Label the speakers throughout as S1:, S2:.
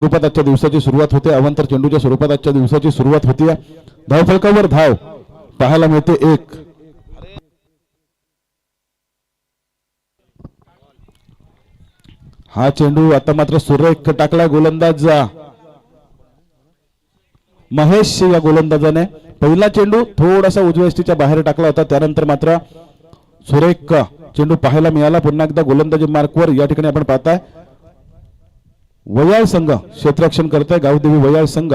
S1: स्वरूपात आजच्या दिवसाची सुरुवात होते. अवांतर चेंडूच्या स्वरूपात आजच्या दिवसाची सुरुवात होती. धावफलकावर धाव पाहायला मिळते एक. हा चेंडू आता मात्र सुरेख टाकला गोलंदाज महेश या गोलंदाजाने. पहिला चेंडू थोडासा उजव्या यष्टीच्या बाहेर टाकला होता, त्यानंतर मात्र सुरेख चेंडू पाहायला मिळाला. पुन्हा एकदा गोलंदाजी मार्कवर या ठिकाणी आपण पाहताय वयाळ संघ क्षेत्ररक्षण करताय. गावदेवी वयाळ संघ.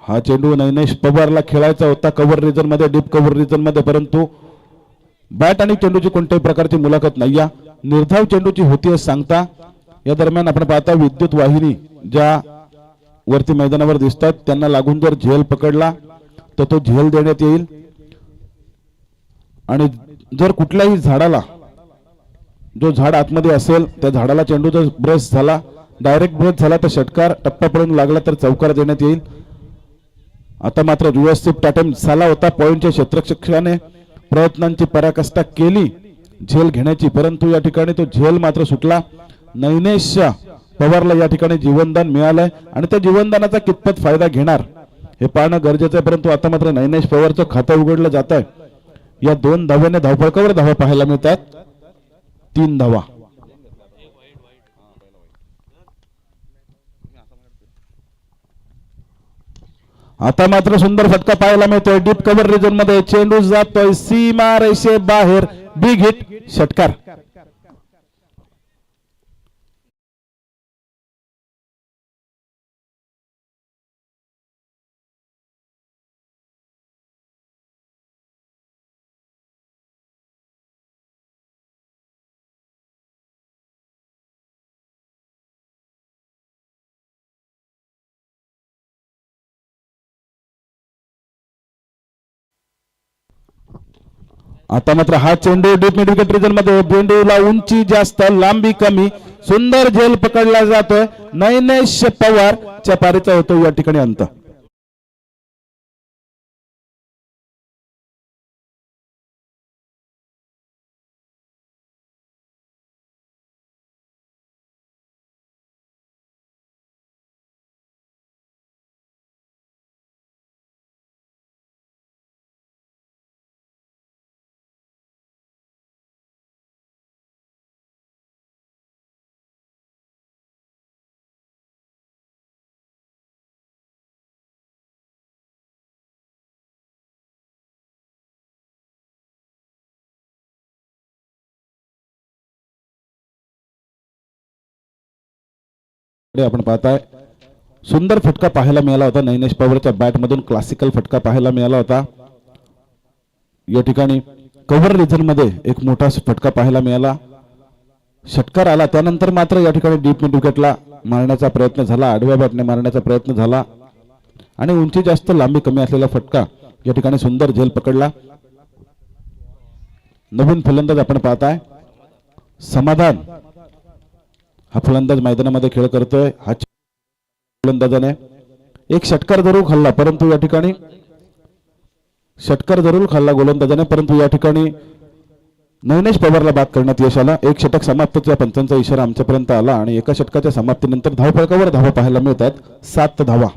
S1: हा चेंडू नैनेश पवारला खेळायचा होता कव्हर रिजन मध्ये, डीप कव्हर रिजन मध्ये, परंतु बॅट आणि चेंडूची कोणत्याही प्रकारची मुलाखत नाही. निर्धाव चेंडूची होती असं सांगता. या दरम्यान आपण पाहता विद्युत वाहिनी ज्या वरती मैदानावर दिसतात त्यांना लागून जर झेल पकडला तर तो झेल देण्यात येईल. आणि जर कुठल्याही झाडाला, जो झाड आतमध्ये असेल त्या झाडाला चेंडू जर ब्रश झाला, डायरेक्ट ब्रश झाला तर षटकार, टप्पा पडून लागला तर चौकार देण्यात येईल. आता मात्र व्यवस्थित अटेम्प्ट झाला होता. पॉइंटच्या क्षेत्ररक्षकाने प्रयत्नांची पराकाष्ठा केली झेल घेण्याची, परंतु या ठिकाणी तो झेल मात्र सुटला. नैनेश पवारला या ठिकाणी जीवनदान मिळालंय आणि त्या जीवनदानाचा कितपत फायदा घेणार हे पाहणं गरजेचं आहे. परंतु आता मात्र नैनेश पवारचं खातं उघडलं जात आहे. या 2 धाव्याने धावफलकावर धावा पाहायला मिळतात. 3 धावा. आता मात्र सुंदर फटका पाहायला मिळतोय डीप कव्हर रिजन मध्ये. चेंडू जातोय सीमा रेषे बाहेर. बिग हिट, षटकार. आता मात्र हा चेंडू डीप मिड विकेट रिजन मध्ये. चेंडूला उंची जास्त, लांबी कमी, सुंदर झेल पकडला जातोय. नैनेश पवार च्या पारीचा होतो या ठिकाणी अंत. आपण पाहताय सुंदर फटका पाहायला मिळाला होता. नैनेश पवारच्या बॅट मधून क्लासिकल फटका पाहायला मिळाला होता. या ठिकाणी कव्हर रिजन मध्ये एक मोठा फटका पाहायला मिळाला, षटकार आला. त्यानंतर मात्र या ठिकाणी डीप मिड विकेटला मारण्याचा प्रयत्न झाला, आडव्या बॅटने मारण्याचा प्रयत्न झाला आणि उंची जास्त लांबी कमी असलेला फटका या ठिकाणी सुंदर झेल पकडला. नवीन फलंदाज आपण पाहताय समाधान. हा फलंदाज मैदानामध्ये खेळ करतोय. हा फलंदाजाने एक षटकार जरूर खाल्ला, परंतु या ठिकाणी षटकार जरूर खाल्ला गोलंदाजाने, परंतु या ठिकाणी नैनेश पवारला बाद करण्यात यश आला. एक षटक समाप्तच्या पंचांचा इशारा आमच्यापर्यंत आला आणि एका षटकाच्या समाप्तीनंतर धावफलकावर धावा पाहायला मिळतात. 7 धावा.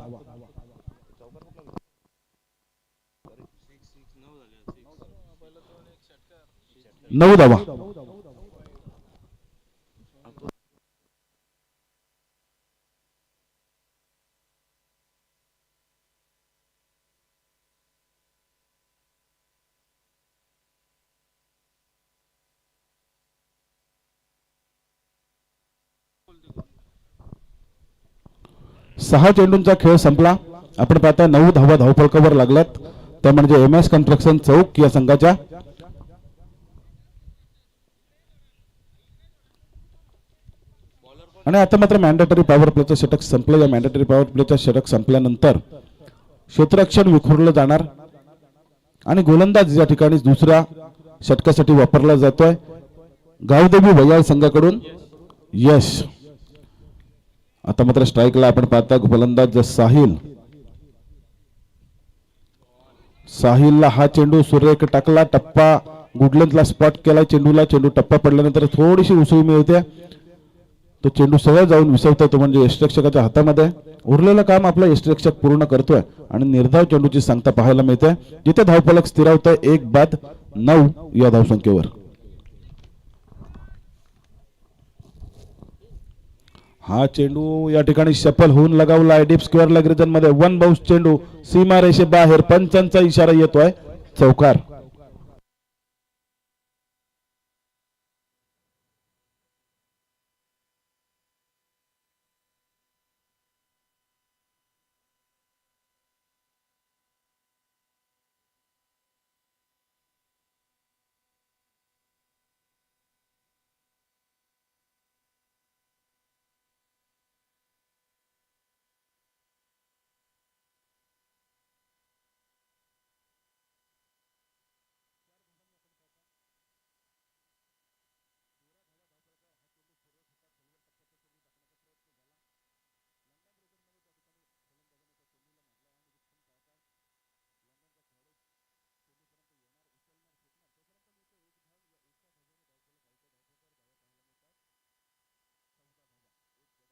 S1: नऊ धावा. सहा चेंडूंचा खेळ संपला. आपण पाहता 9 धावा धावफलकावर लागल्यात. त्या म्हणजे MS कन्स्ट्रक्शन चौक या संघाच्या. आणि आता मात्र मॅन्डेटरी पॉवर प्लेचं षटक संपलं. या मॅन्डेटरी पॉवर प्लेचं षटक संपल्यानंतर क्षेत्ररक्षण विखुरलं जाणार आणि गोलंदाज या ठिकाणी दुसऱ्या षटकासाठी वापरला जातोय. गावदेवी वयाळ संघाकडून यश. आता मात्र स्ट्राईकला आपण पाहता गोलंदाज साहिल. साहिलला हा चेंडू सुरेख टाकला, टप्पा गुडलेंथला स्पॉट केला चेंडूला. चेंडू टप्पा पडल्यानंतर थोडीशी उसळी मिळते तो चेंडू सरळ जाऊन विसवतोय, तो म्हणजे यष्टिरक्षकाच्या हातामध्ये. उरलेलं काम आपला यष्टिरक्षक पूर्ण करतोय आणि निर्धाव चेंडूची सांगता पाहायला मिळते, जिथे धावफलक स्थिरावतोय 1-9 या धावसंख्येवर. हा चेंडू या ठिकाणी सफल होऊन लगावलाय डीप स्क्वेअर लेग रिजन मध्ये. वन बाउन्स चेंडू सीमा रेषे बाहेर, पंचांचा इशारा येतोय चौकार.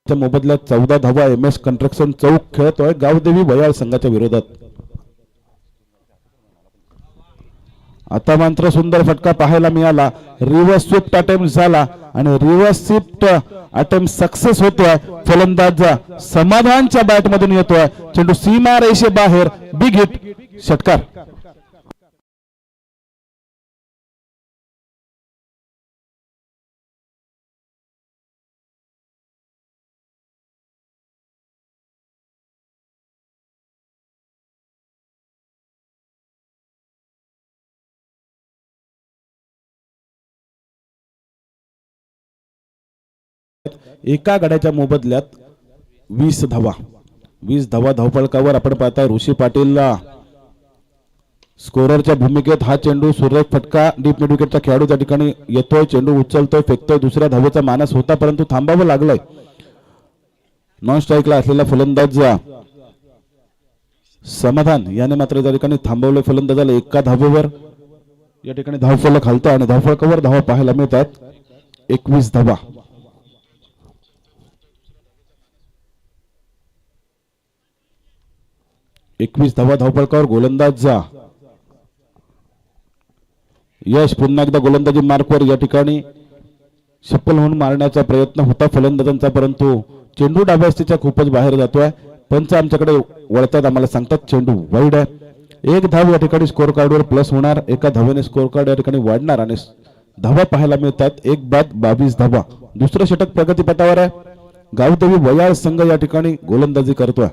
S1: मोबदल्यात 14 धावा MS कंस्ट्रक्शन चौक खेळतोय गावदेवी भयाळ संघाच्या विरोधात. आता मात्र सुंदर फटका पाहायला मिळाला. रिव्हर्स स्विफ्ट अटेम्प्ट झाला आणि रिव्हर्स स्विफ्ट अटेम्प्ट सक्सेस होतोय. फलंदाज समाधानच्या बॅट मधून येतोय, चेंडू सीमा रेषे बाहेर, बिग हिट, षटकार. एका गड्याच्या मोबदल्यात 20 धावा. 20 धावा धावफलकावर आपण पाहता ऋषी पाटील स्कोररच्या भूमिकेत. हा चेंडू सुरेख फटका डीप मिड विकेटचा खेळाडू त्या ठिकाणी येतोय, चेंडू उचलतोय, फेकतोय. दुसऱ्या धावेचा मानस होता परंतु थांबावं लागलंय. नॉन स्ट्राईकला असलेला फलंदाज समाधान याने मात्र त्या ठिकाणी थांबवलं फलंदाजाला एका धावेवर. या ठिकाणी धावफलक हलतं आणि धावफलकावर धावा पाहायला मिळतात 21 धावा. 21 धावा धावफलकावर. गोलंदाज यश पुन्हा एकदा गोलंदाजी मार्कवर. या ठिकाणी सफल होऊन मारण्याचा प्रयत्न होता फलंदाजांचा परंतु चेंडू डाव्या स्थितीच्या खूपच बाहेर जातोय. पंच आमच्याकडे वळतात, आम्हाला सांगतात चेंडू वाईड आहे. एक धाव या ठिकाणी स्कोर कार्डवर प्लस होणार, एका धावेने स्कोर कार्ड या ठिकाणी वाढणार आणि धावा पाहायला मिळतात 1-22 धावा. दुसरं षटक प्रगतीपथावर आहे. गावदेवी वयाळ संघ या ठिकाणी गोलंदाजी करतोय.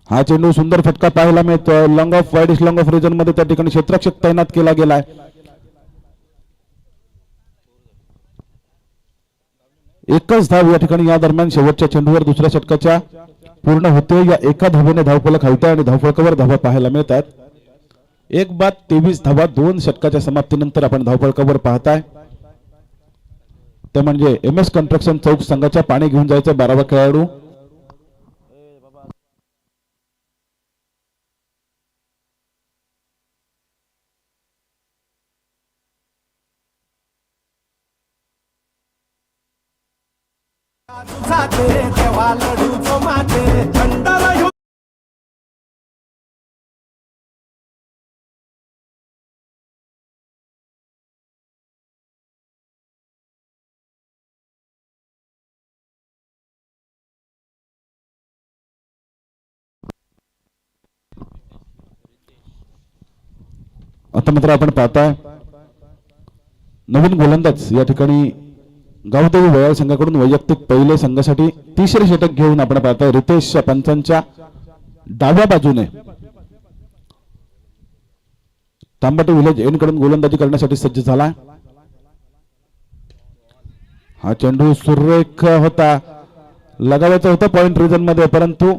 S1: हा चेंडू सुंदर फटका पाहायला मिळतोय. Long off wide long off region मध्ये त्या ठिकाणी क्षेत्ररक्षक तैनात केला गेलाय. एकच धाव या ठिकाणी या दरम्यान शेवटच्या चेंडूवर दुसऱ्या षटकाच्या पूर्ण होते. या एका धावेने धावफलक हलतोय आणि धावफलकावर धावा पाहायला मिळतात 1-23 धावा. 2 षटकाच्या समाप्तीनंतर आपण धावफलकावर पाहताय ते म्हणजे MS कंस्ट्रक्शन चौक संघाच्या पाणी घेऊन जायचं 12वा खेळाडू. आता मात्र आपण पाहताय नवीन गोलंदाज या ठिकाणी गावदेवी वयाळ संघाकडून वैयक्तिक पहिले संघासाठी तिसरे षटक घेऊन आपण पाहताय रितेश पंचांच्या डाव्या बाजूने तांबाटी विलेज एन कडून गोलंदाजी करण्यासाठी सज्ज झाला. हा चेंडू सुरेख होता, लगावायचा होता पॉइंट रिजन मध्ये परंतु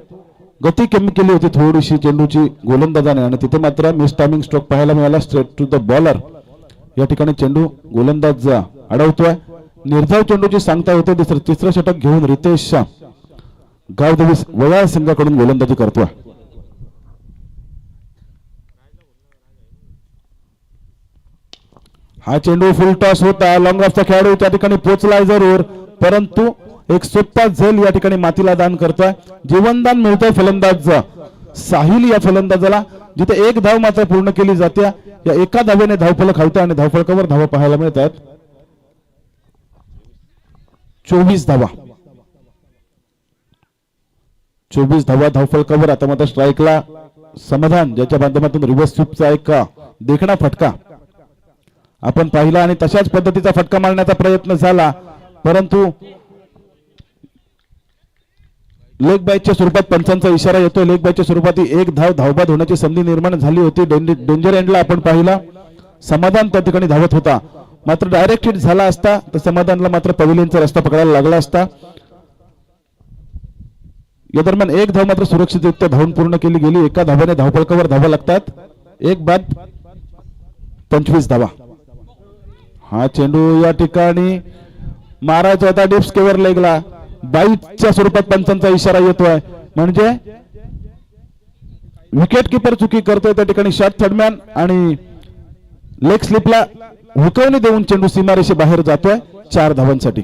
S1: गती कमी केली होती थोडीशी चेंडूची गोलंदाजाने आणि तिथे मात्र मिस टायमिंग स्ट्रोक पाहायला मिळाला स्ट्रेट टू द बॉलर. या ठिकाणी चेंडू गोलंदाज अडवतोय. निर्धाव चेंडूची सांगता होते. तिसरं षटक घेऊन रितेश गावदेवी वयाळ संघाकडून गोलंदाजी करतोय. हा चेंडू फुल टॉस होता. लॉंग ऑफचा खेळाडू त्या ठिकाणी पोहोचलाय जरूर, परंतु एक सोपा झेल या ठिकाणी मातीला दान करतोय. जीवनदान मिळतंय फलंदाज साहिल या फलंदाजाला, जिथे एक धाव मात्र पूर्ण केली जाते. या एका धावेने धावफलक हलते आणि धावफलकावर धावा पाहायला मिळतात. 24 धावा, 24 धावा धावफलकावर. आता मात्र स्ट्राईकला समाधान, ज्याच्या माध्यमातून रिव्हर्स स्वीपचा एक देखणा फटका आपण पाहिला आणि तशाच पद्धतीचा फटका मारण्याचा प्रयत्न झाला, परंतु लेग बायच्या स्वरूपात पंचांचा इशारा येतोय. लेग बायच्या स्वरूपात एक धाव धावबाद होण्याची संधी निर्माण झाली होती. डेंजर एंडला आपण पाहिला समाधान त्या ठिकाणी धावत होता, मात्र डायरेक्ट हिट झाला असता तर समाधानला मात्र पवेलियनचा रस्ता पकडायला लागला असता. या दरम्यान एक धाव मात्र सुरक्षितरित्या धावून पूर्ण केली गेली. एका धाव्याने धावफलकावर धावा लागतात. एक बाद 25 धावा. हा चेंडू या ठिकाणी मारायचा होता डीप स्केवर लेगला. बाईटच्या स्वरूपात पंचांचा इशारा येतोय, म्हणजे विकेट किपर चुकी करतोय त्या ठिकाणी. शॉट थर्डमॅन आणि लेग स्लिपला हुकवणी देऊन चेंडू सीमारेषे बाहेर जातोय 4 धावांसाठी.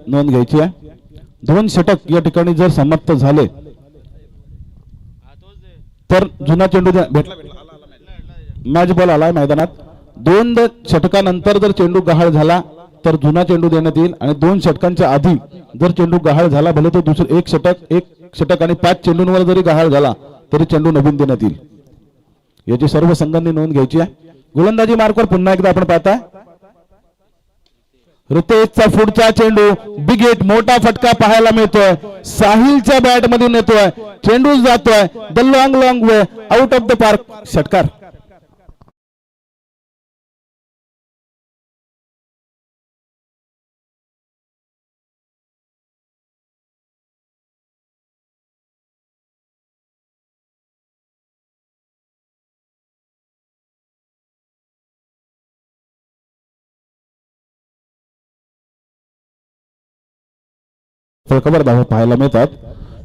S1: नोंद घ्यायची आहे. 2 षटक या ठिकाणी जर समाप्त झाले तर जुना चेंडू भेटला. मॅच बॉल आलाय मैदानात. 2 षटकानंतर जर चेंडू गहाळ झाला तर जुना चेंडू देण्यात येईल, आणि 2 षटकांच्या आधी जर चेंडू गहाळ झाला, भले तो दुसरं एक षटक आणि 5 चेंडूंवर जरी गहाळ झाला तरी चेंडू नवीन देण्यात येईल. याची सर्व संघांनी नोंद घ्यायची आहे. गोलंदाजी मार्कवर पुन्हा एकदा आपण पाहताय रितेशचा पुढचा चेंडू बिग हिट, मोठा फटका पाहायला मिळतोय. साहिलच्या बॅट मधून येतोय, चेंडू जातोय the long way out of the park. षटकार. फलकावर धावा पाहायला मिळतात.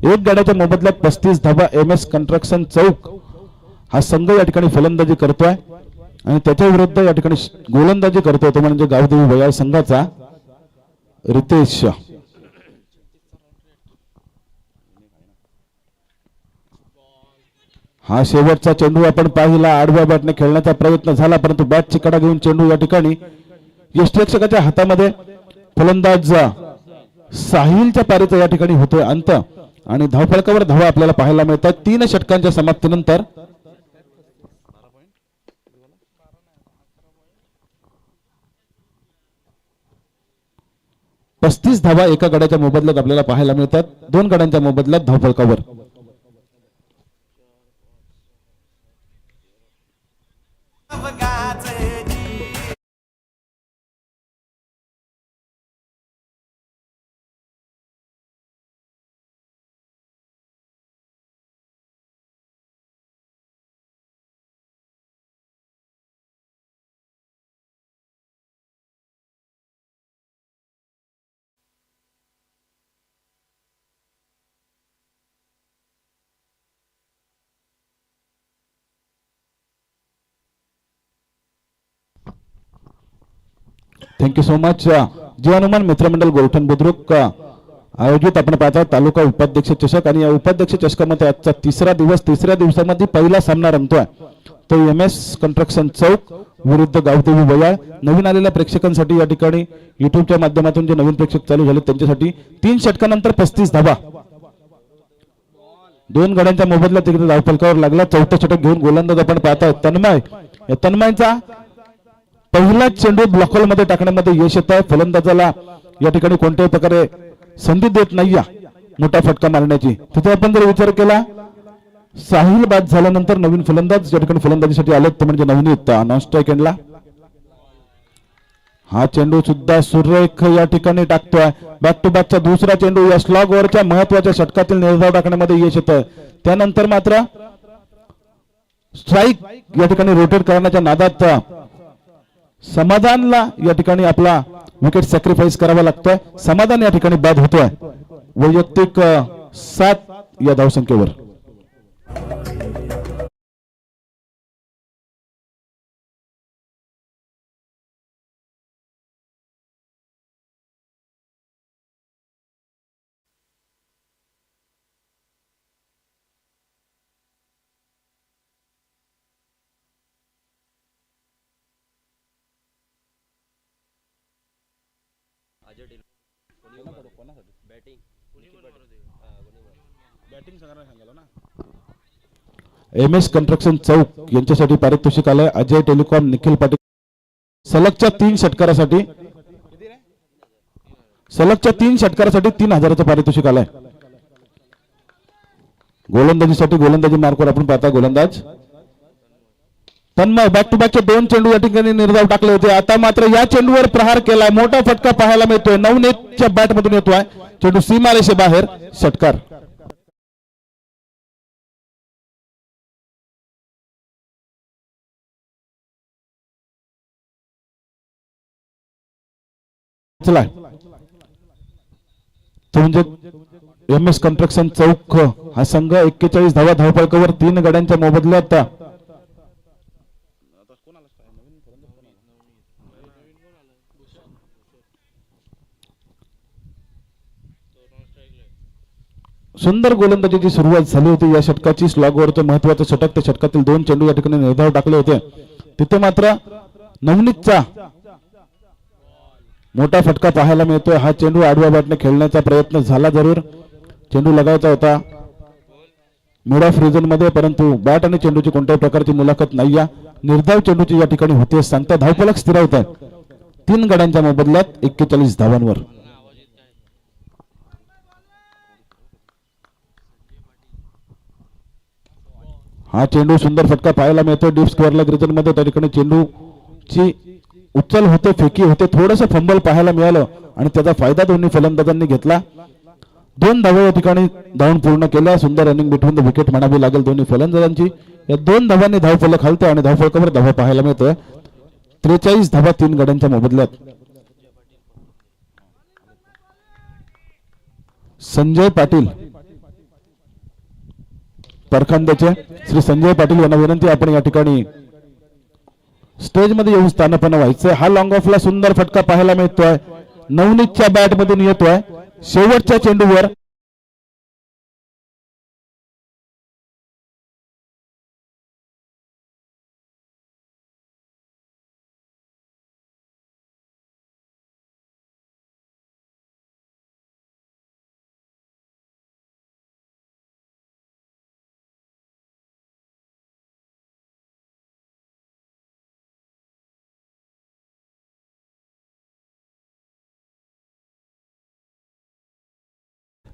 S1: एक गड्याच्या मोबदल्यात 35 धावा MS कंस्ट्रक्शन चौक हा संघ या ठिकाणी फलंदाजी करतोय, आणि त्याच्या विरुद्ध या ठिकाणी गोलंदाजी करतोय तो म्हणजे गावदेवी भयाळ संघाचा रितेश. हा शेवटचा चेंडू आपण पाहिला. आडव्या बॅटने खेळण्याचा प्रयत्न झाला, परंतु बॅटची कडा घेऊन चेंडू या ठिकाणी यष्टीरक्षकाच्या हातामध्ये फलंदाज साहिलच्या पारीचा या ठिकाणी होतोय अंत, आणि धावफलकावर धावा आपल्याला पाहायला मिळतात 3 षटकांच्या समाप्तीनंतर. पस्तीस धावा एका गड्याच्या मोबदल्यात आपल्याला पाहायला मिळतात. 2 गड्यांच्या मोबदल्यात धावफलकावर. Thank you so much. जे हनुमान मित्रमंडळ गोरठण बुद्रुक आयोजित आपण पाहता तालुका उपाध्यक्ष चषक, आणि या उपाध्यक्ष चषकामध्ये आजचा 3रा दिवस. 3ऱ्या दिवसामध्ये पहिला सामना रंगतोय तो MS कंस्ट्रक्शन चौक विरुद्ध गावदेवी भयाळ. नवीन आलेल्या प्रेक्षकांसाठी या ठिकाणी युट्यूबच्या माध्यमातून जे नवीन प्रेक्षक चालू झाले त्यांच्यासाठी 3 षटकानंतर 35 धावा. 2 गड्यांच्या मोबदल्यात तिकडे धावफलकावर लागला. 4थं षटक घेऊन गोलंदाज आपण पाहताय तन्मय. या तन्मयचा पहिला चेंडू ब्लॉकहोल मध्ये टाकण्यामध्ये यश येत आहे. फलंदाजाला या ठिकाणी कोणत्याही प्रकारे संधी देत नाहीये मोठा फटका मारण्याची. तिथे आपण जर विचार केला, साहिल बाद झाल्यानंतर नवीन फलंदाज या ठिकाणी फलंदाजीसाठी आलेत, ते म्हणजे नवनीत नॉन स्ट्राईक एंडला. हा चेंडू सुद्धा सुरेख या ठिकाणी टाकतोय. बॅक टू बॅकचा दुसरा चेंडू या स्लॉग ओव्हरच्या महत्वाच्या षटकातील निर्धाव टाकण्यामध्ये यश येतं. त्यानंतर मात्र स्ट्राईक या ठिकाणी रोटेट करण्याच्या नादात समाधानला या ठिकाणी आपला विकेट सॅक्रिफाईस करावा लागतोय. समाधान या ठिकाणी बाद होतोय वैयक्तिक 7 या धावसंख्येवर. एम एस कन्स्ट्रक्शन चौक यांच्यासाठी पारितोषिक आलंय. अजय टेलिकॉम निखिल पाटील सलगच्या 3 षटकारासाठी 3000चं पारितोषिक आलंय. गोलंदाजीसाठी गोलंदाजी मार्कवर आपण पाहता गोलंदाज तन्मय बॅक टू बॅकचे 2 चेंडू या ठिकाणी निर्धाव टाकले होते. आता मात्र या चेंडूवर प्रहार केलाय. मोठा फटका पाहायला मिळतोय. नवनीतच्या बॅट मधून येतोय चेंडू सीमारेषे बाहेर. षटकार. चला तो म्हणजे एम एस कन्स्ट्रक्शन चौक हा संघ 41 धावा धावफलकावर 3 गड्यांच्या मोबदल्यात सुंदर गोलंदाजीची सुरुवात झाली होती या षटकाची. स्लॉगवरचं महत्वाचं षटक. त्या षटकातील 2 चेंडू या ठिकाणी निर्धाव टाकले होते. तिथे मात्र नवनीतचा मोठा फटका पाहायला मिळतोय. हा चेंडू आडव्या बॅटने खेळण्याचा प्रयत्न झाला जरूर. चेंडू लगायचा होता मिड ऑफ रिजन मध्ये, परंतु बॅट आणि चेंडूची कोणत्याही प्रकारची मुलाखत नाही. या निर्धाव चेंडूची या ठिकाणी होते. सांगता धावफलक स्थिरावत आहे 3 गड्यांच्या मोबदल्यात 41 धावांवर. हा चेंडू सुंदर फटका पाहायला मिळतो डीप स्क्वेअरला रिजन मध्ये. त्या ठिकाणी चेंडूची उचल होते, फेकी होते, थोडंसं फंबल पाहायला मिळालं आणि त्याचा फायदा दोन्ही फलंदाजांनी घेतला. 2 धावा या ठिकाणी धावून पूर्ण केल्या. सुंदर रनिंग बिटवीन द विकेट म्हणावी लागेल दोन्ही फलंदाजांची. या 2 धावांनी धावफलक हलतोय आणि धावफलकावर धावा पाहायला मिळतोय 43 धावा 3 गड्यांच्या मोबदल्यात. संजय पाटील परखांद्याचे श्री संजय पाटील यांना विनंती आपण या ठिकाणी स्टेज मध्ये येऊन स्थानापन्न व्हायचं. हा लॉंग ऑफला सुंदर फटका पाहायला मिळतोय. नवनीतच्या बॅट मधून येतोय शेवटच्या चेंडूवर.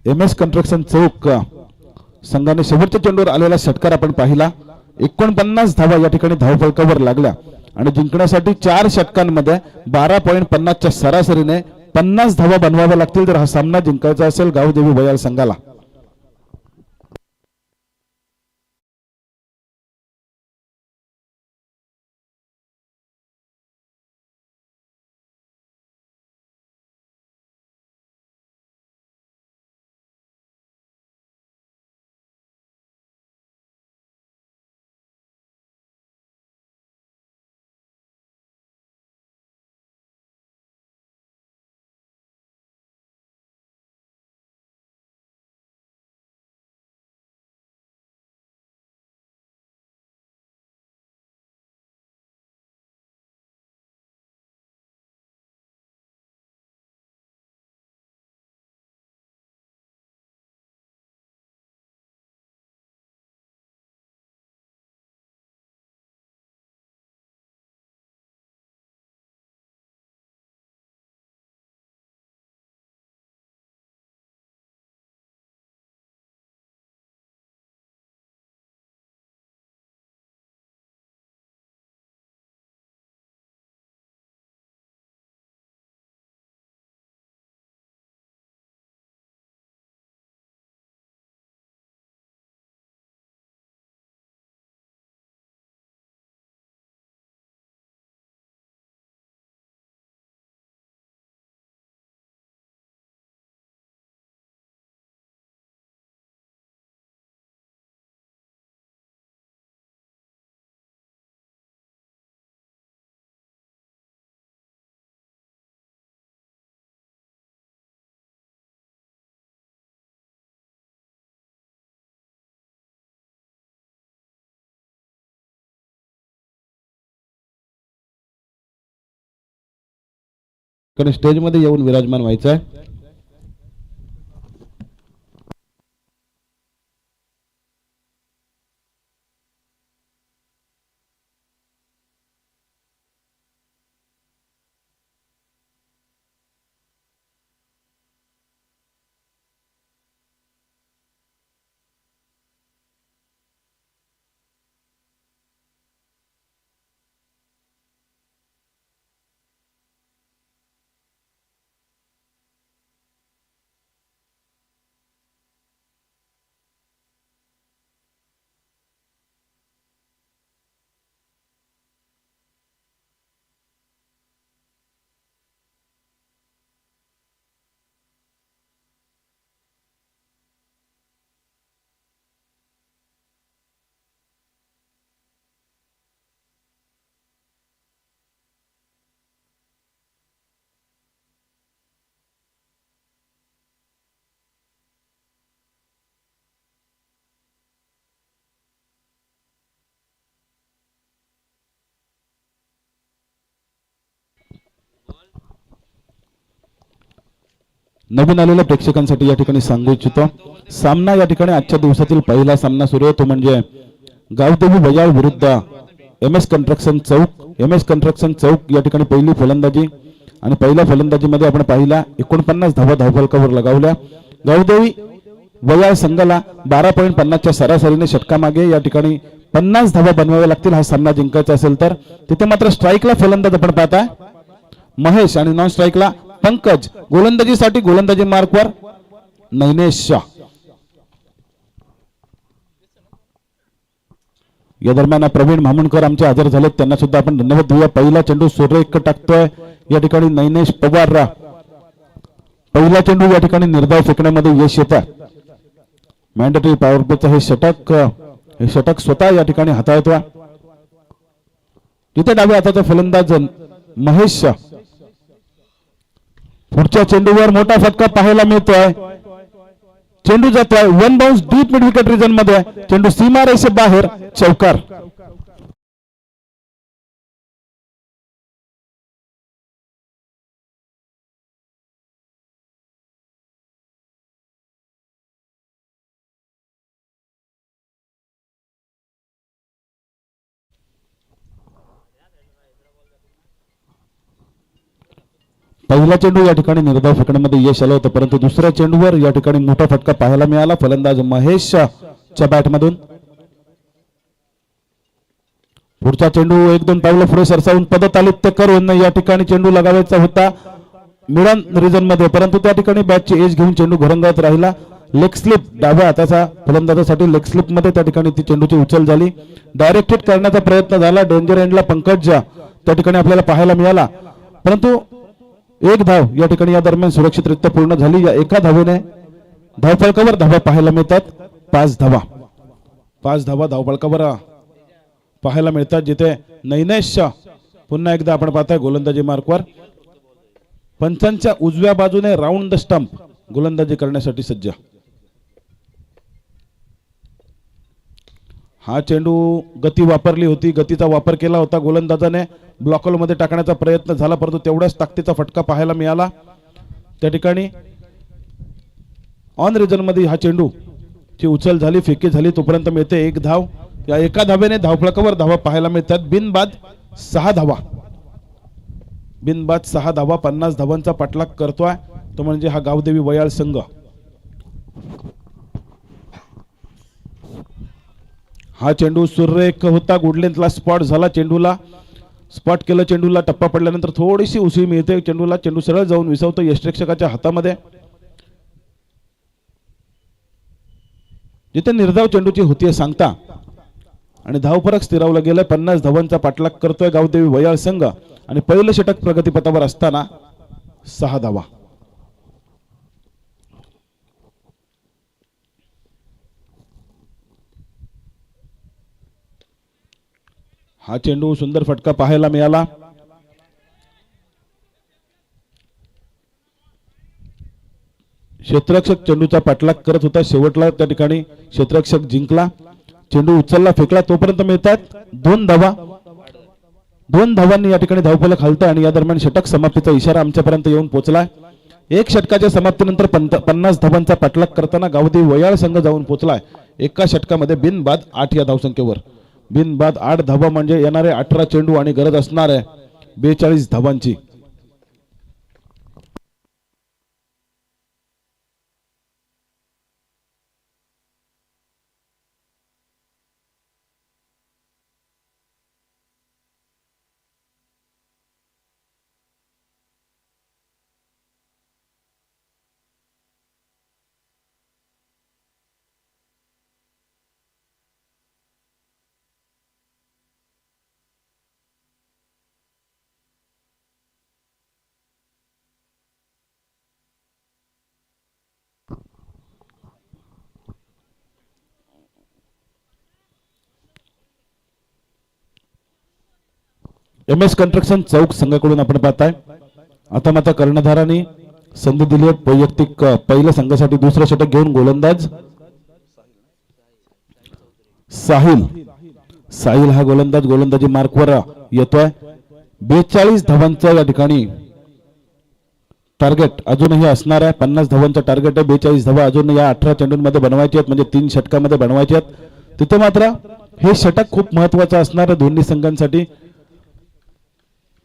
S1: एम एस कन्स्ट्रक्शन चौक संघाने शेवटच्या चेंडूवर आलेला षटकार आपण पाहिला. 49 धावा या ठिकाणी धावफलकावर लागल्या आणि जिंकण्यासाठी 4 षटकांमध्ये 12.50च्या सरासरीने 50 धावा बनवाव्या लागतील जर हा सामना जिंकायचा असेल गावदेवी बयाल संघाला. कारण स्टेजमध्ये येऊन विराजमान व्हायचं आहे. नवीन आलेल्या प्रेक्षकांसाठी या ठिकाणी सांगू इच्छितो, सामना या ठिकाणी आजच्या दिवसातील पहिला सामना सुरू आहे, तो म्हणजे गावदेवी बजाव विरुद्ध एम एस कन्स्ट्रक्शन चौक या ठिकाणी पहिली फलंदाजी. आणि पहिल्या फलंदाजीमध्ये आपण पाहिला 49 धावा धावफलकावर लगावल्या. गावदेवी बजाव संघाला 12.50च्या सरासरीने षटकामागे या ठिकाणी 50 धावा बनवाव्या लागतील हा सामना जिंकायचा असेल तर. तिथे मात्र स्ट्राईकला फलंदाज आपण पाहता महेश आणि नॉन स्ट्राईकला पंकज. गोलंदाजीसाठी गोलंदाजी मार्कवर नैनेश शाह. या दरम्यान प्रवीण मामुणकर आमचे हजर झालेत, त्यांना सुद्धा आपण धन्यवाद देऊया. पहिला चेंडू सूर्यक टाकतोय या ठिकाणी नैनेश पवार. पहिला चेंडू या ठिकाणी निर्धाव फेकण्यामध्ये यश येतं. मॅन्डेटरी पॉवर प्लेचं हे षटक स्वतः या ठिकाणी हाताळतोय. तिथे डाव्या हाताचा फलंदाज महेश. पुढच्या चेंडूवर मोठा फटका पाहायला मिळतोय. चेंडू जातोय one bounce deep mid wicket region मध्ये. चेंडू सीमा रेषे बाहेर, चौकार. पहिला चेंडू या ठिकाणी निर्धाव फेकण्यामध्ये यश आलं होतं, परंतु दुसऱ्या चेंडूवर या ठिकाणी मोठा फटका पाहायला मिळाला फलंदाज महेशच्या बॅटमधून. पुढचा चेंडू 1-2 पावलं पुढे सरसावून पदतालित्य करून या ठिकाणी चेंडू लगावायचा होता मिडन रिजन मध्ये, परंतु त्या ठिकाणी बॅटची एज घेऊन चेंडू घरंगळत राहिला. लेग स्लिप डाव्या हाताचा फलंदाजासाठी लेग स्लिप मध्ये त्या ठिकाणी ती चेंडूची उचल झाली. डायरेक्ट हिट करण्याचा प्रयत्न झाला. डेंजर एंडला पंकज त्या ठिकाणी आपल्याला पाहायला मिळाला, परंतु एक धाव या ठिकाणी या दरम्यान सुरक्षितरित्या पूर्ण झाली. या एका धावेने धावफलकावर धावा पाहायला मिळतात. 5 धावा धावफलकावर पाहायला मिळतात, जिथे नैनेश पुन्हा एकदा आपण पाहताय गोलंदाजी मार्कवर. पंचांच्या उजव्या बाजूने राऊंड द स्टंप गोलंदाजी करण्यासाठी सज्ज. हा चेंडू गती वापरली होती, गतीचा वापर केला होता गोलंदाजाने. ब्लॉकहोल मध्ये टाकण्याचा प्रयत्न झाला, परंतु तेवढ्याच ताकदीचा फटका पाहायला मिळाला. त्या ठिकाणी ऑन रिजन मध्ये हा चेंडू ची उचल झाली, फेकी झाली, तोपर्यंत मिळते 1 धाव. या एका धावेने धावफलकावर धावा पाहायला मिळतात. बिनबाद 6 धावा. 50 धावांचा पाठलाग करतोय तो म्हणजे हा गावदेवी वयाळ संघ. हा चेंडू सुरेख होता, गुड लेंथला स्पॉट झाला. चेंडूला स्पॉट केलं, चेंडूला टप्पा पडल्यानंतर थोडीशी उसळी मिळते चेंडूला. चेंडू सरळ जाऊन विसावतो यष्टिरक्षकाच्या हातामध्ये. जिथे निर्धाव चेंडूची होतीये सांगता आणि धावफरक स्थिरावला गेलाय. 50 धावांचा पाठलाग करतोय गावदेवी वयाळ संघ आणि पहिलं षटक प्रगतीपथावर असताना 6 धावा. हा चेंडू सुंदर फटका पाहायला मिळाला. क्षेत्ररक्षक चेंडूचा पाठलाग करत होता, शेवटला त्या ठिकाणी क्षेत्ररक्षक जिंकला. चेंडू उचलला, फेकला, तोपर्यंत मिळतात 2 धावा. 2 धावांनी या ठिकाणी धावफलक हलतं आणि या दरम्यान षटक समाप्तीचा इशारा आमच्यापर्यंत येऊन पोहोचलाय. 1 षटकाच्या समाप्तीनंतर 50 धावांचा पाठलाग करताना गावदेवी वयाळ संघ जाऊन पोहोचलाय एका षटकामध्ये बिनबाद 8 या धावसंख्येवर. बिनबाद 8 धावा म्हणजे येणारे 18 चेंडू आणि गरज असणार आहे 42 धावांची. MS कंस्ट्रक्शन चौक संघाकडून आपण पाहताय आता मात्र कर्णधारांनी संधी दिली आहे वैयक्तिक पहिल्या संघासाठी दुसरं षटक घेऊन गोलंदाज साहिल हा गोलंदाजी मार्कवर येतोय. 42 धावांचं या ठिकाणी टार्गेट अजूनही असणार आहे. 50 धावांचं टार्गेट आहे. 42 धावा अजून या 18 चेंडूंमध्ये बनवायचे आहेत म्हणजे 3 षटकामध्ये बनवायचे आहेत. तिथे मात्र हे षटक खूप महत्वाचं असणार आहे दोन्ही संघांसाठी.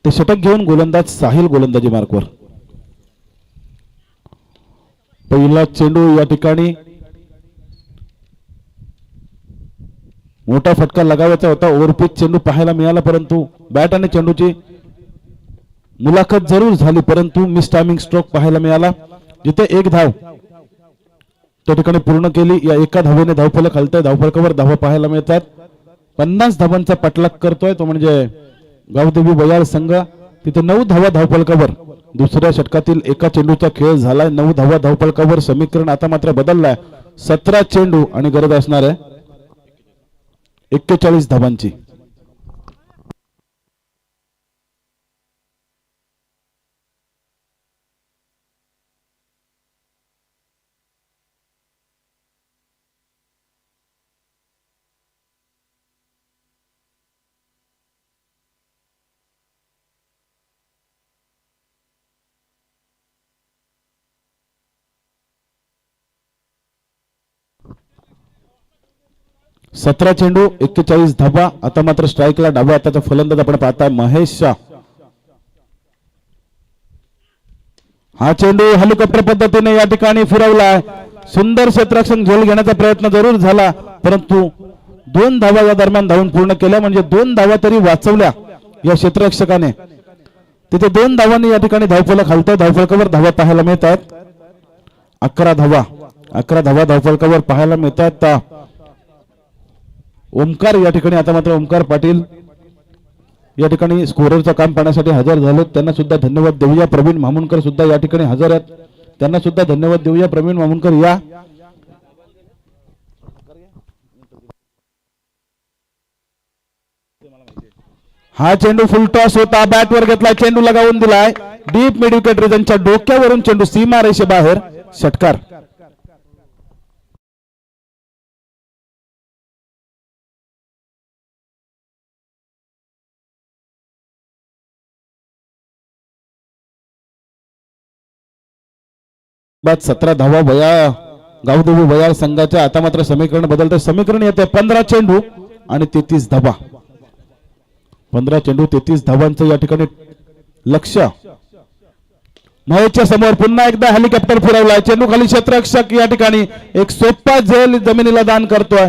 S1: ते षटक घेऊन गोलंदाज साहिल गोलंदाजी मार्कवर. पहिला चेंडू या ठिकाणी मोठा फटका लगावायचा होता. ओव्हरपिच चेंडू पाहायला मिळाला परंतु बॅट आणि चेंडूची मुलाखत जरूर झाली परंतु मिस टायमिंग स्ट्रोक पाहायला मिळाला. जिथे 1 धाव त्या ठिकाणी पूर्ण केली. या एका धावेने धावफलक हलतंय. धावफलकावर धावा पाहायला मिळतात. 50 धावांचा पाठलाग करतोय तो म्हणजे गावदेवी वयाळ संघ. तिथे 9 धावा धावफलकावर. दुसऱ्या षटकातील एका चेंडूचा खेळ झालाय. 9 धावा धावफलकावर. समीकरण आता मात्र बदललाय. 17 चेंडू आणि गरज असणार आहे 41 धावांची. सतरा चेंडू 41 धावा. आता मात्र स्ट्राईकला डाव्या हाताचा फलंदाज आपण पाहताय महेश शाह. हा चेंडू हेलिकॉप्टर पद्धतीने या ठिकाणी फिरवलाय. सुंदर क्षेत्ररक्षण झेल घेण्याचा प्रयत्न जरूर झाला परंतु 2 धावा या दरम्यान धावून पूर्ण केल्या म्हणजे 2 धावा तरी वाचवल्या या क्षेत्ररक्षकाने. तिथे 2 धावांनी या ठिकाणी धावफलक हलतोय. धावफलकावर धावा पाहायला मिळतात 11 धावा. 11 धावा धावफलकावर पाहायला मिळतात. ओमकार या ठिकाणी आता मात्र ओमकार पाटील या ठिकाणी स्कोररचं काम पाहण्यासाठी हजर झाले. त्यांना सुद्धा धन्यवाद देऊया. प्रवीण मामुनकर सुद्धा या ठिकाणी हजर आहेत. त्यांना सुद्धा धन्यवाद देऊया. प्रवीण मामुनकर या. हा चेंडू फुल टॉस होता. बॅटवर घेतला. चेंडू लगावून दिलाय. डीप मिड विकेट रिजनच्या डोक्यावरून चेंडू सीमा रेषे बाहेर. षटकार. बाद 17 धावा वया गावदेवी वयाळ संघाच्या. आता मात्र समीकरण बदलतं. समीकरण येते 15 चेंडू आणि 33 धावा. 15 चेंडू 33 धावांचं या ठिकाणी लक्ष. महेशच्या समोर पुन्हा एकदा हेलिकॉप्टर फिरवलाय. चेंडू खाली क्षेत्ररक्षक या ठिकाणी एक सोपा झेल जमिनीला दान करतोय.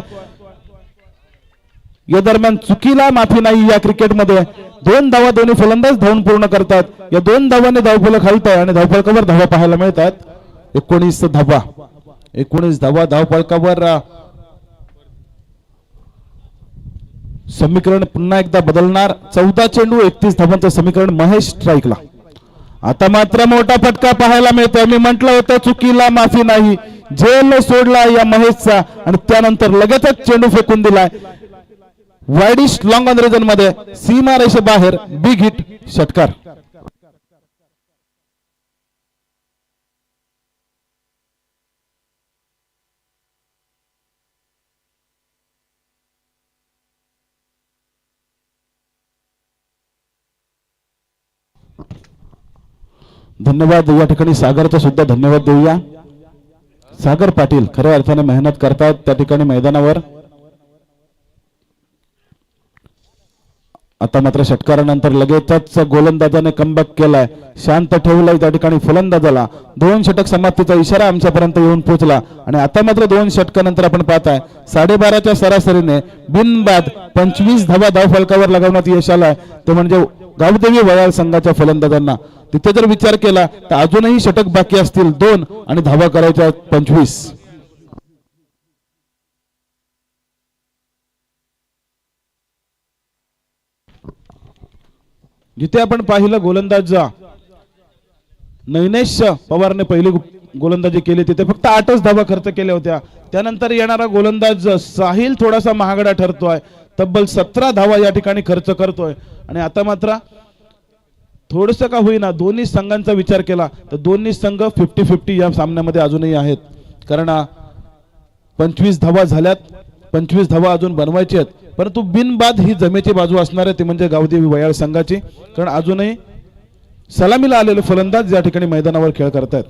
S1: या दरम्यान चुकीला माफी नाही या क्रिकेटमध्ये. 2 धावा दोन्ही फलंदाज धावून पूर्ण करतात. या 2 धावांनी धावफलक हलतंय आणि धावफलकावर धावा पाहायला मिळतात 19 धावा. 19 धावा धावफलकावर. समीकरण पुन्हा एकदा बदलणार. 14 चेंडू 31 धावांचं समीकरण. महेश स्ट्राईकला. आता मात्र मोठा फटका पाहायला मिळतोय. मी म्हटलं होतं चुकीला माफी नाही. झेल सोडला या महेशचा आणि त्यानंतर लगेचच चेंडू फेकून दिलाय वाईडिश लॉंग ऑन रिजन मध्ये. सीमा रेषे बाहेर. Big hit. षटकार. धन्यवाद या ठिकाणी सागरचा सुद्धा धन्यवाद देऊया. सागर पाटील खऱ्या अर्थाने मेहनत करतात त्या ठिकाणी मैदानावर. आता मात्र षटकारानंतर लगेचच गोलंदाजाने कमबॅक केलाय, शांत ठेवलाय त्या ठिकाणी फलंदाजाला. 2 षटक समाप्तीचा इशारा आमच्यापर्यंत येऊन पोहोचला आणि आता मात्र 2 षटकानंतर आपण पाहताय 12:30च्या सरासरीने बिनबाद 25 धावा धावफलकावर लगावण्यात यश आलाय. ते म्हणजे गावदेवी वयाळ संघाच्या फलंदाजांना. तिथे जर विचार केला तर अजूनही षटक बाकी असतील 2 आणि धावा करायच्या 25. जिथे आपण पाहिलं गोलंदाज नैनेश पवारने पहिली गोलंदाजी केली तिथे फक्त 8च धावा खर्च केल्या होत्या. त्यानंतर येणारा गोलंदाज साहिल थोडासा महागडा ठरतोय, तब्बल 17 धावा या ठिकाणी खर्च करतोय. आणि आता मात्र थोडस का होईना दोन्ही संघांचा विचार केला तर दोन्ही संघ 50-50 या सामन्यामध्ये अजूनही आहेत. कारण 25 धावा झाल्यात, 25 धावा अजून बनवायचे आहेत. परंतु बिनबाद ही जमेची बाजू असणार आहे ती म्हणजे गावदेवी वयाळ संघाची. कारण अजूनही सलामीला आलेले फलंदाज या ठिकाणी मैदानावर खेळ करतायत.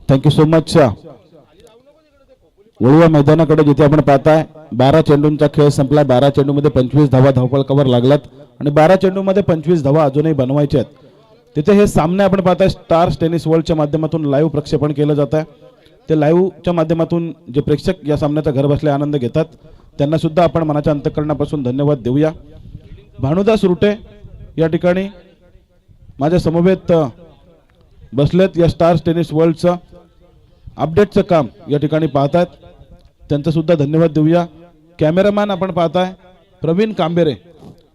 S1: Thank you so much. वळवा मैदानाकडे जिथे आपण पाहताय 12 चेंडूंचा खेळ संपला. 12 चेंडूमध्ये 25 धावा धावफलकावर लागलात आणि 12 चेंडूमध्ये 25 धावा अजूनही बनवायच्या आहेत. तिथे हे सामने आपण पाहताय स्टार्स टेनिस वर्ल्डच्या माध्यमातून लाईव्ह प्रक्षेपण केलं जात आहे. ते लाईव्हच्या माध्यमातून जे प्रेक्षक या सामन्याचा घर बसल्या आनंद घेतात त्यांना सुद्धा आपण मनाच्या अंतःकरणापासून धन्यवाद देऊया. भानुदास रुटे या ठिकाणी माझ्या समवेत बसलेत. या स्टार्स टेनिस वर्ल्डचं अपडेटचं काम या ठिकाणी पाहतायत, त्यांचा सुद्धा धन्यवाद देऊया. कॅमेरामॅन आपण पाहताय प्रवीण कांबेरे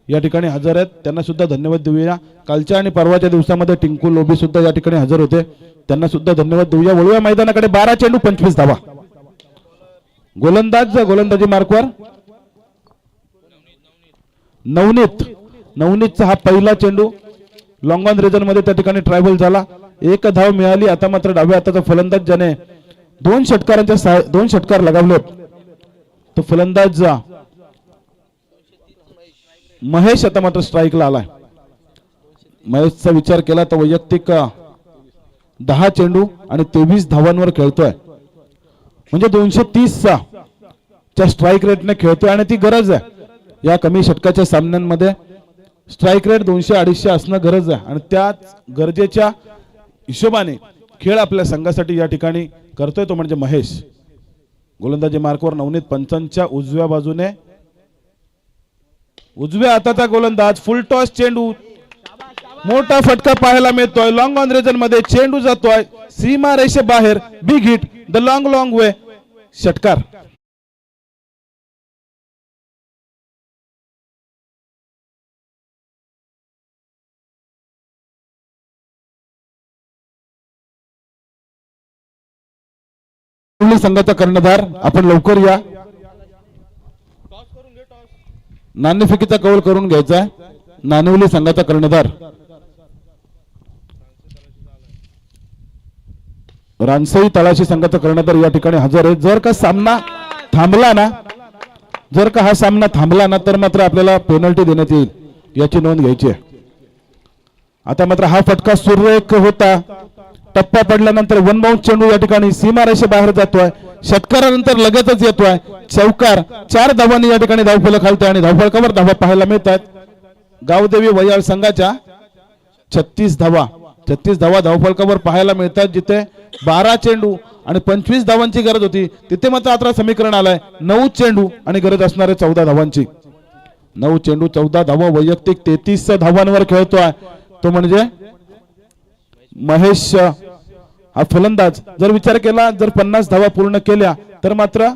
S1: या ठिकाणी हजर आहेत, त्यांना सुद्धा धन्यवाद देऊया. कालच्या आणि परवाच्या दिवसामध्ये टिंकू लोबी सुद्धा या ठिकाणी हजर होते, त्यांना सुद्धा धन्यवाद देऊया. वळूया मैदानाकडे 12 चेंडू 25 धावा. गोलंदाजी मार्कवर नवनीतचा हा पहिला चेंडू लॉंग ऑन रिजन मध्ये त्या ठिकाणी ट्रायबल झाला. 1 धाव मिळाली. आता मात्र डाव्या हाताचा फलंदाज ज्याने 2 षटकार लगावले तो फलंदाज महेश आता मात्र स्ट्राईकला आलाय. महेशचा विचार केला तर वैयक्तिक 10 चेंडू आणि 23 धावांवर खेळतोय, म्हणजे 230 च्या स्ट्राईक रेटने खेळतोय आणि ती गरज आहे या कमी षटकाच्या सामन्यांमध्ये. स्ट्राईक रेट 200-250 असणं गरज आहे आणि त्याच गरजेच्या हिशोबाने खेळ आपल्या संघासाठी या ठिकाणी करतोय तो म्हणजे महेश. गोलंदाजी मार्कवर नवनीत पंचांच्या उजव्या बाजूने उजव्या हाताचा गोलंदाज फुल टॉस चेंडू, मोठा फटका पाहायला मिळतोय. लॉंग ऑन रिजन मध्ये चेंडू जातोय सीमा रेषे बाहेर. बिग हिट द लॉंग वे. षटकार. संघाचा कर्णधार आपण लवकर या. नाणेफेकीचा कौल करून घ्यायचा आहे. नाणेवली संघाचा कर्णधार रानसई तळाशी संघाचा कर्णधार या ठिकाणी हजर आहे. जर का सामना थांबला ना तर मात्र आपल्याला पेनल्टी देण्यात येईल याची नोंद घ्यायची आहे. आता मात्र हा फटका सुरेख होता. टप्पा पडल्यानंतर 1 बाउंस चेंडू या ठिकाणी सीमारेषे बाहेर जातोय. षटकारानंतर लगेचच येतोय चौकार. 4 धावांनी या ठिकाणी धावफलक हलतोय आणि धावफलकावर धावा पाहायला मिळतात. गावदेवी वयाळ संघाच्या 36 धावा धावफलकावर पाहायला मिळतात. जिथे 12 चेंडू आणि 25 धावांची गरज होती तिथे मात्र आता समीकरण आलंय 9 चेंडू आणि गरज असणारे 14 धावांची. 9 चेंडू 14 धावा. वैयक्तिक 33 धावांवर खेळतोय तो म्हणजे महेश हा फलंदाज जर विचार केला जर 50 धावा पूर्ण केल्या तर मात्र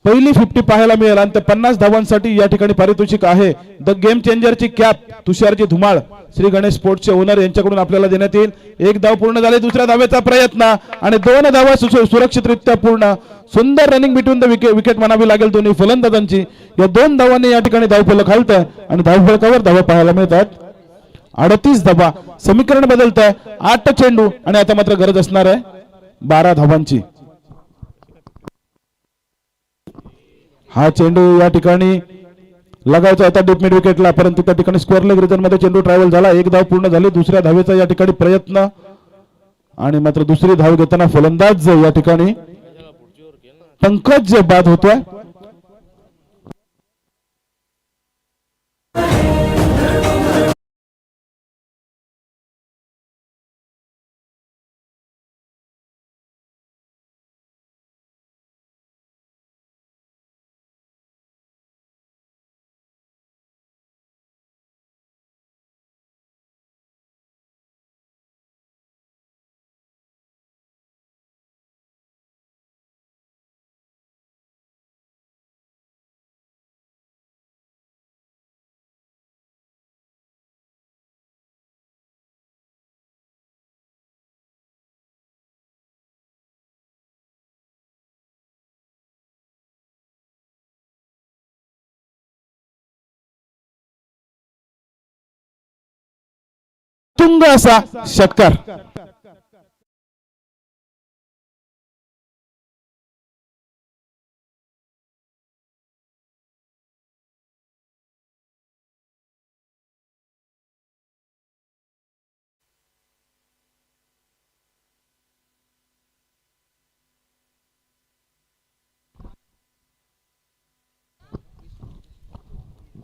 S1: पहिली 50 पाहायला मिळेल आणि त्या 50 धावांसाठी या ठिकाणी पारितोषिक आहे द गेम चेंजरची कॅप तुषारजी धुमाळ श्री गणेश स्पोर्ट्सचे ओनर यांच्याकडून आपल्याला देण्यात येईल. एक धाव पूर्ण झाली, दुसऱ्या धावेचा प्रयत्न आणि 2 धावा सुरक्षितरित्या पूर्ण. सुंदर रनिंग बिटवीन द विकेट म्हणावी लागेल दोन्ही फलंदाजांची. या 2 धावांनी या ठिकाणी धावफलक हलतंय आणि धावफलकावर धावा पाहायला मिळतात 38 धावा. समीकरण बदलत आहे 8 चेंडू आणि आता मात्र गरज असणार आहे 12 धावांची. हा चेंडू या ठिकाणी लगावचा होता डीप मिड विकेटला परंतु त्या ठिकाणी स्क्वेअर लेग रिजन मध्ये चेंडू ट्रॅव्हल झाला. 1 धाव पूर्ण झाली, दुसऱ्या धावेचा या ठिकाणी प्रयत्न आणि मात्र दुसरी धाव घेताना फलंदाज या ठिकाणी पंकज बाद होतोय. तुंग असा षटकार.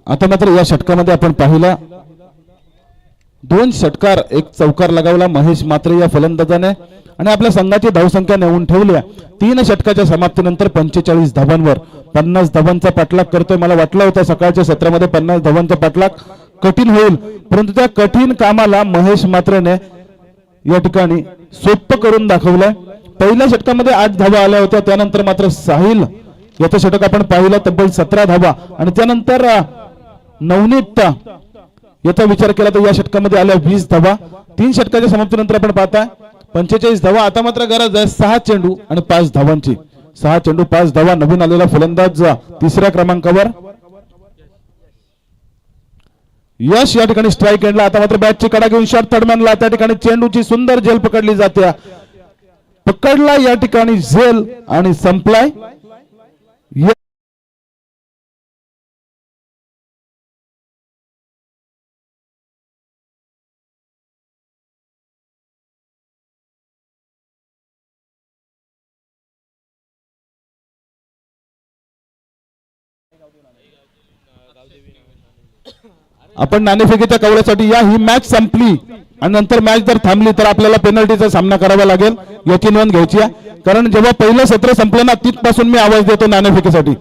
S1: आता मात्र या षटकामध्ये आपण पाहिला 2 षटकार 1 चौकार लगावला महेश मात्रे या फलंदाजाने आणि आपल्या संघाची धावसंख्या नेऊन ठेवल्या 3 षटकाच्या समाप्तीनंतर 45 धावांवर. 50 धावांचा पाठलाग करतोय. मला वाटलं होतं सकाळच्या सत्रामध्ये 50 धावांचा पाठलाग कठीण होईल परंतु त्या कठीण कामाला महेश मात्रेने या ठिकाणी सोपं करून दाखवलंय. पहिल्या षटकामध्ये 8 धावा आल्या होत्या त्यानंतर मात्र साहिल याचं षटक आपण पाहिलं तब्बल 17 धावा आणि त्यानंतर नवनीत याचा विचार केला तर या षटकामध्ये आल्या 20 धावा. 3 षटकाच्या समाप्तीनंतर आपण पाहताय 45 धावा. आता मात्र गरज आहे 6 चेंडू आणि 5 धावांची. 6 चेंडू 5 धावा. नवीन आलेला फलंदाज 3ऱ्या क्रमांकावर यश या ठिकाणी स्ट्राईक एंडला. आता मात्र बॅटची कडा घेऊन शॉट थर्डमॅनला त्या ठिकाणी चेंडूची सुंदर झेल पकडली जाते. पकडला या ठिकाणी झेल आणि संपलाय. आपण नाणेफेकीच्या कवड्यासाठी या ही मॅच संपली आणि नंतर मॅच जर थांबली तर आपल्याला पेनल्टीचा सामना करावा लागेल याची नोंद घ्यायची आहे. कारण जेव्हा पहिलं सत्र संपलं ना तिथपासून मी आवाज देतो नाणेफेकीसाठी.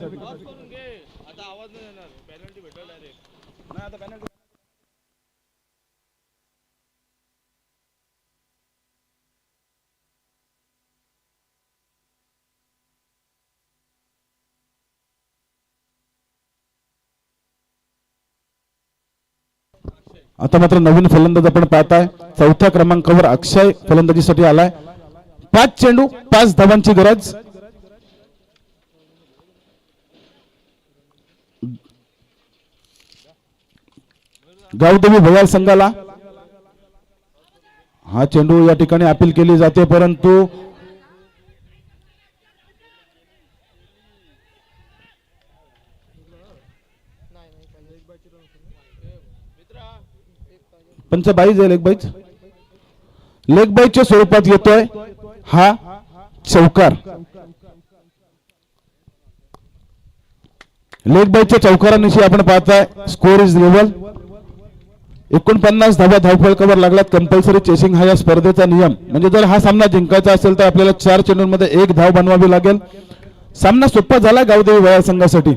S1: आता मात्र नवीन फलंदाज आपण पाहताय 4थ्या क्रमांकावर अक्षय फलंदाजीसाठी आलाय. 5 चेंडू 5 धावांची गरज. गावदेवी भयाल संघाला हा चेंडू या ठिकाणी अपील केली जाते परंतु पंच बाईज आहे. लेग बाईजच्या स्वरूपात येतोय हा चौकार. लेग बाईजच्या चौकारानिशी आपण पाहताय स्कोर इज लेवल. 49 धावा धावफलकावर लागलात. कंपल्सरी चेसिंग हा या स्पर्धेचा नियम. म्हणजे जर हा सामना जिंकायचा असेल तर आपल्याला 4 चेंडूंमध्ये 1 धाव बनवावी लागेल. सामना सोपा झाला गावदेवी भयाल संघासाठी.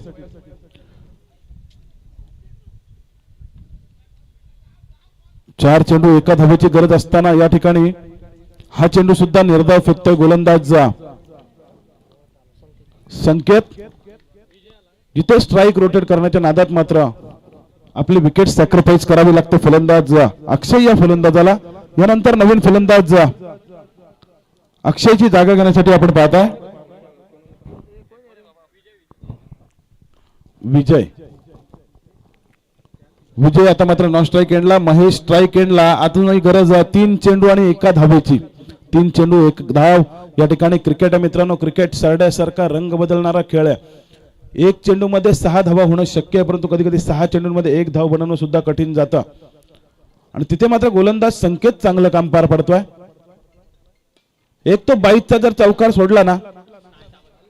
S1: 4 चेंडू 1 धावेची गरज असताना या ठिकाणी हा चेंडू सुद्धा निर्धाव फेकतोय गोलंदाज संकेत. जिथे स्ट्राईक रोटेट करण्याच्या नादात मात्र आपली विकेट सॅक्रिफाईस करावी लागते फलंदाज अक्षय या फलंदाजाला. यानंतर नवीन फलंदाज अक्षयची जागा घेण्यासाठी आपण पाहताय विजय. विजय आता मात्र नॉन स्ट्राईक एंडला. महेश स्ट्राईक एंडला. अजूनही गरज 3 चेंडू आणि 1 धावेची. 3 चेंडू 1 धाव. या ठिकाणी क्रिकेट आहे मित्रांनो. क्रिकेट सरड्यासारखा रंग बदलणारा खेळ आहे. 1 चेंडू मध्ये 6 धावा होणं शक्य आहे, परंतु कधी कधी 6 चेंडूंमध्ये 1 धाव बनवणं सुद्धा कठीण जातं. आणि तिथे मात्र गोलंदाज संकेत चांगलं काम पार पडतोय. एक तो 22चा जर चौकार सोडला ना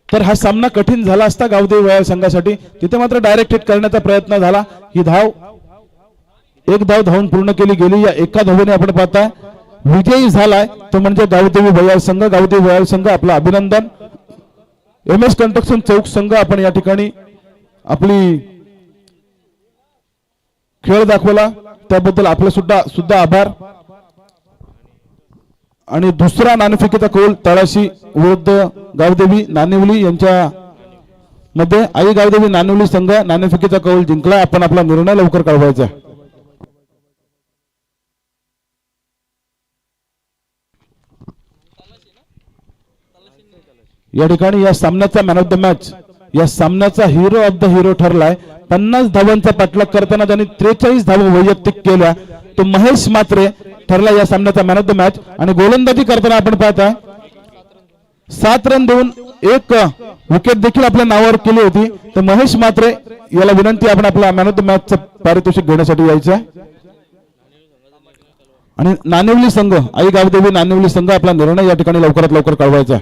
S1: तर हा सामना कठीण झाला असता गावदेवी वयाल संघासाठी. तिथे मात्र डायरेक्ट हिट करण्याचा प्रयत्न झाला. ही धाव 1 धाव धावून पूर्ण केली गेली. या एका धावेने आपण पाहताय विजयी झालाय तो म्हणजे गावदेवी वयाल संघ. गावदेवी वयाल संघ आपलं अभिनंदन. MS कंस्ट्रक्शन चौक संघ आपण या ठिकाणी आपली खेळ दाखवला त्याबद्दल आपलं सुद्धा आभार. आणि दुसरा नाणेफेकीचा कौल तळाशी विरुद्ध गावदेवी नाणेवली यांच्या मध्ये आई गावदेवी नाणेवली संघ नाणेफेकीचा कौल जिंकला. आपण आपला निर्णय लवकर कळवायचा. या ठिकाणी या सामन्याचा मॅन ऑफ द मॅच, या सामन्याचा हिरो ऑफ द हिरो ठरलाय. 50 धावांचा पाठलाग करताना ज्यांनी 43 धावा वैयक्तिक केल्या तो महेश म्हात्रे ठरला या सामन्याचा मॅन ऑफ द मॅच. आणि गोलंदाजी करताना आपण पाहता 7 रन देऊन 1 विकेट देखील आपल्या नावावर केली होती. तर महेश म्हात्रे याला विनंती आपण आपला मॅन ऑफ द मॅच पारितोषिक घेण्यासाठी यायचं. आणि नाणेवली संघ आई गावदेवी नाणेवली संघ आपला निर्णय या ठिकाणी लवकरात लवकर कळवायचा.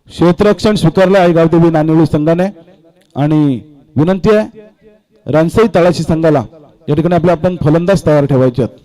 S1: क्षेत्ररक्षण स्वीकारलं आहे गावदेवी नाणेवली संघाने. आणि विनंती आहे रानसई तळाशी संघाला या ठिकाणी आपण फलंदाज तयार ठेवायचे आहेत.